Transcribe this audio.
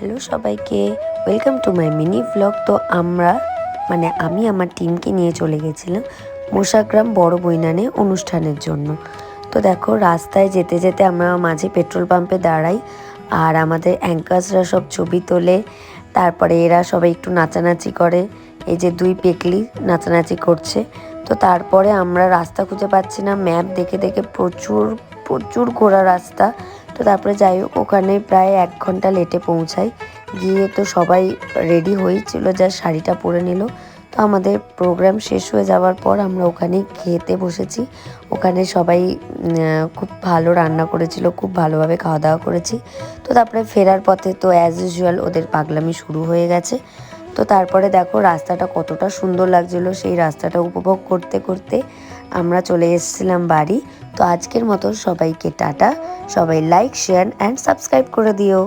Hello সবাইকে, welcome to my mini vlog. তো আমি আমার টিমকে নিয়ে চলে গেছিলাম মোশাগ্রাম বড় বৈনানে অনুষ্ঠানের জন্য। তো দেখো, রাস্তায় যেতে যেতে আমরা মাঝে পেট্রোল পাম্পে দাঁড়াই, আর আমাদের অ্যাঙ্কার্সরা সব ছবি তোলে। তারপরে এরা সবাই একটু নাচানাচি করে, এই যে দুই পেকলি নাচানাচি করছে। তো তারপরে আমরা রাস্তা খুঁজে পাচ্ছি না, ম্যাপ দেখে দেখে প্রচুর প্রচুর ঘোরা রাস্তা। তো তারপরে যাই হোক, ওখানে প্রায় 1 ঘন্টা লেটে পৌঁছাই। গিয়ে তো সবাই রেডি হয়েছিল, যা শাড়িটা পরে নিল। তো আমাদের প্রোগ্রাম শেষ হয়ে যাওয়ার পর আমরা ওখানে খেতে বসেছি। ওখানে সবাই খুব ভালো রান্না করেছিল, খুব ভালোভাবে খাওয়া দাওয়া করেছি। তো তারপরে ফেরার পথে তো অ্যাজ ইউজুয়াল ওদের পাগলামি শুরু হয়ে গেছে। তো তারপরে দেখো রাস্তাটা কতটা সুন্দর লাগছিলো, সেই রাস্তাটা উপভোগ করতে করতে আমরা চলে এসেছিলাম বাড়ি। তো আজকের মতো সবাইকে টাটা। সবাই লাইক, শেয়ার অ্যান্ড সাবস্ক্রাইব করে দিও।